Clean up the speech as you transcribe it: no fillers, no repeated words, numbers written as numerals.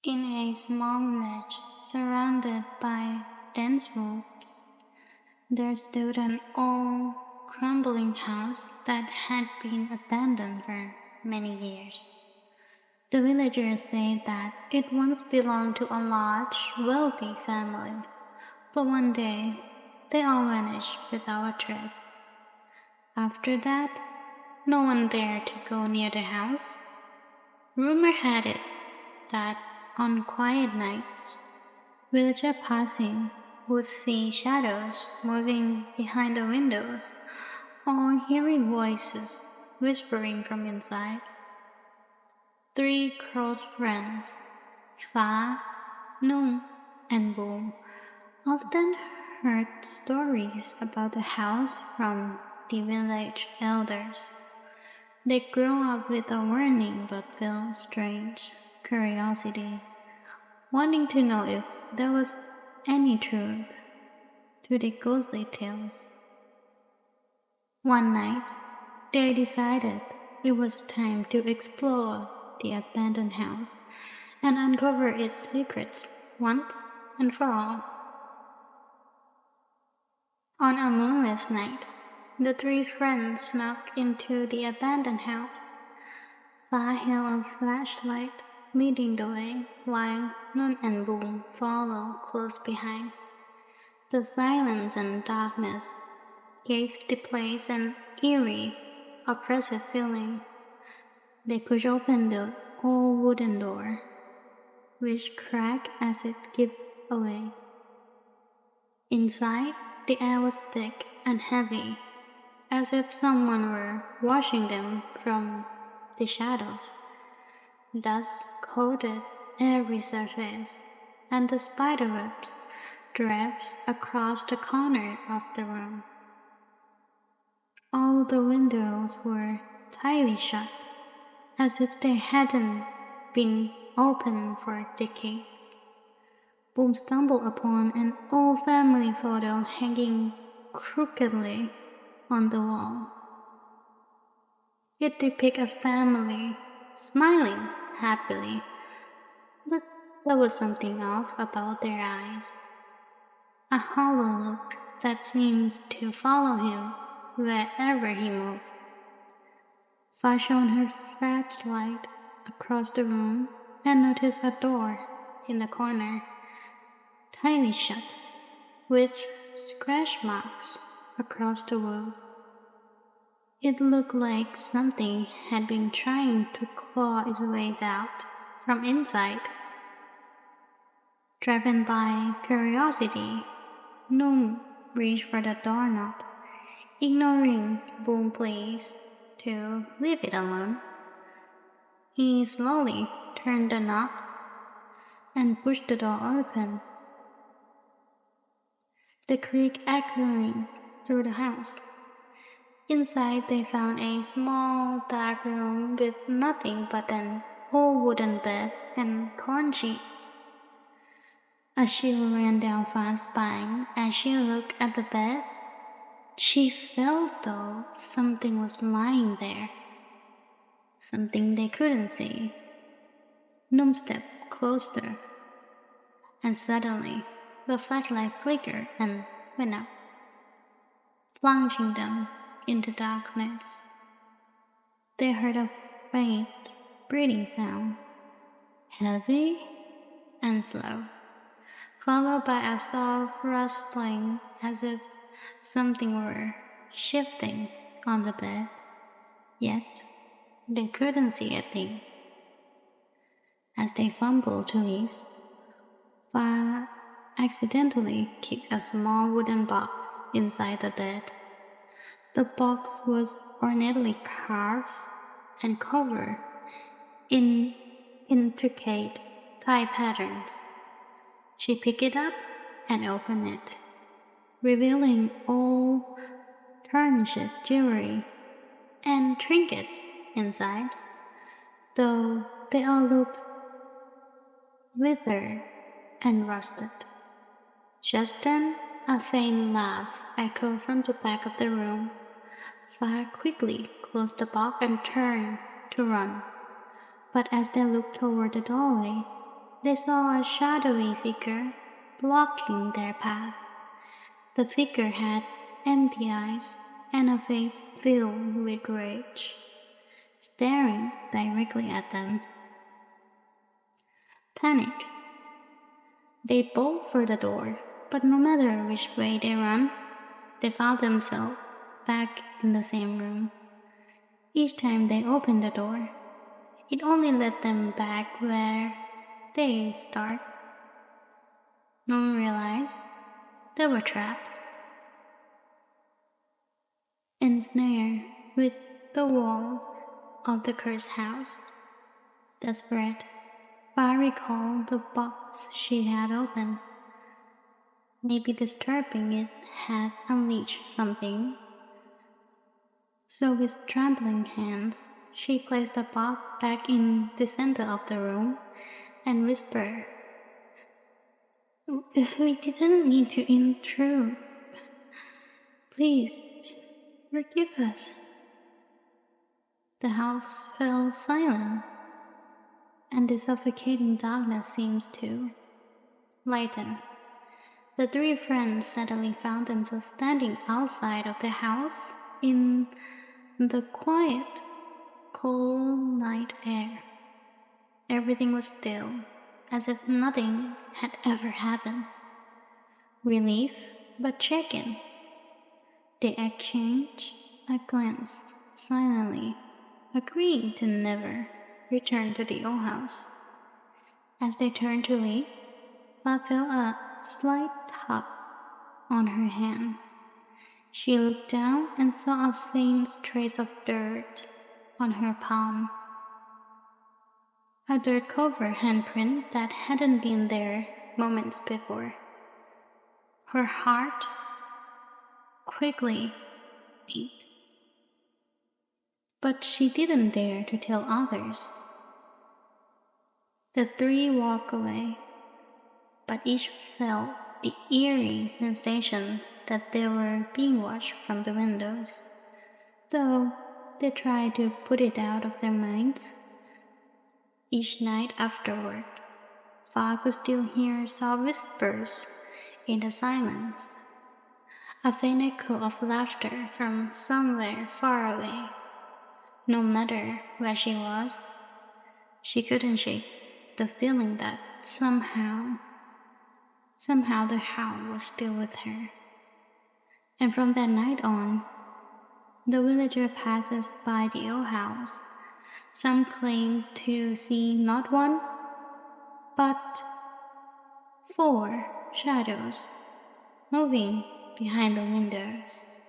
In a small village surrounded by dense woods, there stood an old, crumbling house that had been abandoned for many years. The villagers say that it once belonged to a large, wealthy family, but one day they all vanished without a trace. After that, no one dared to go near the house. Rumor had it that on quiet nights, villagers passing would see shadows moving behind the windows or hearing voices whispering from inside. Three close friends, Fa, Nung, and Boom, often heard stories about the house from the village elders. They grew up with a warning but felt strange curiosity, wanting to know if there was any truth to the ghostly tales. One night, they decided it was time to explore the abandoned house and uncover its secrets once and for all. On a moonless night, the three friends snuck into the abandoned house. Fa held a flashlight leading the way, while Nun and Boom followed close behind. The silence and darkness gave the place an eerie, oppressive feeling. They pushed open the old wooden door, which cracked as it gave away. Inside, the air was thick and heavy, as if someone were watching them from the shadows. Dust coated every surface, and the spiderwebs draped across the corner of the room. All the windows were tightly shut, as if they hadn't been opened for decades. Boom stumbled upon an old family photo hanging crookedly on the wall. It depicted a family smiling happily, but there was something off about their eyes. A hollow look that seemed to follow him wherever he moved. Fa shone her flashlight across the room and noticed a door in the corner, tightly shut, with scratch marks across the wood. It looked like something had been trying to claw its ways out from inside. Driven by curiosity, Noom reached for the doorknob, ignoring Boom's pleas to leave it alone. He slowly turned the knob and pushed the door open, the creak echoing through the house. Inside, they found a small, dark room with nothing but an old wooden bed and torn sheets. A chill ran down Fa's spine as she looked at the bed. She felt though something was lying there, something they couldn't see. Noom stepped closer, and suddenly the flashlight flickered and went out, plunging them into darkness. They heard a faint breathing sound, heavy and slow, followed by a soft rustling as if something were shifting on the bed. Yet they couldn't see a thing. As they fumbled to leave, Fa accidentally kicked a small wooden box inside the bed. The box was ornately carved and covered in intricate tie patterns. She picked it up and opened it, revealing old tarnished jewelry and trinkets inside, though they all looked withered and rusted. Just then, a faint laugh echoed from the back of the room. Fa quickly closed the box and turned to run, but as they looked toward the doorway, they saw a shadowy figure blocking their path. The figure had empty eyes and a face filled with rage, staring directly at them. Panic. They bolt for the door, but no matter which way they ran, they found themselves back in the same room. Each time they opened the door, it only led them back where they started. No one realized they were trapped, ensnared with the walls of the cursed house. Desperate, Fa recalled the box she had opened. Maybe disturbing it had unleashed something. So with trembling hands, she placed the box back in the center of the room and whispered, "We didn't mean to intrude. Please, forgive us." The house fell silent, and the suffocating darkness seems to lighten. The three friends suddenly found themselves standing outside of the house in the quiet, cold night air. Everything was still, as if nothing had ever happened. Relief, but shaken. They exchanged a glance silently, agreeing to never return to the old house. As they turned to leave, Fa felt a slight tug on her hand. She looked down and saw a faint trace of dirt on her palm. A dirt-covered handprint that hadn't been there moments before. Her heart quickly beat. But she didn't dare to tell others. The three walked away, but each felt the eerie sensation that they were being watched from the windows. Though they tried to put it out of their minds, each night afterward, Fa could still hear soft whispers in the silence, a faint echo of laughter from somewhere far away. No matter where she was, she couldn't shake the feeling that somehow the house was still with her. And from that night on, the villager passes by the old house. Some claim to see not one, but 4 shadows moving behind the windows.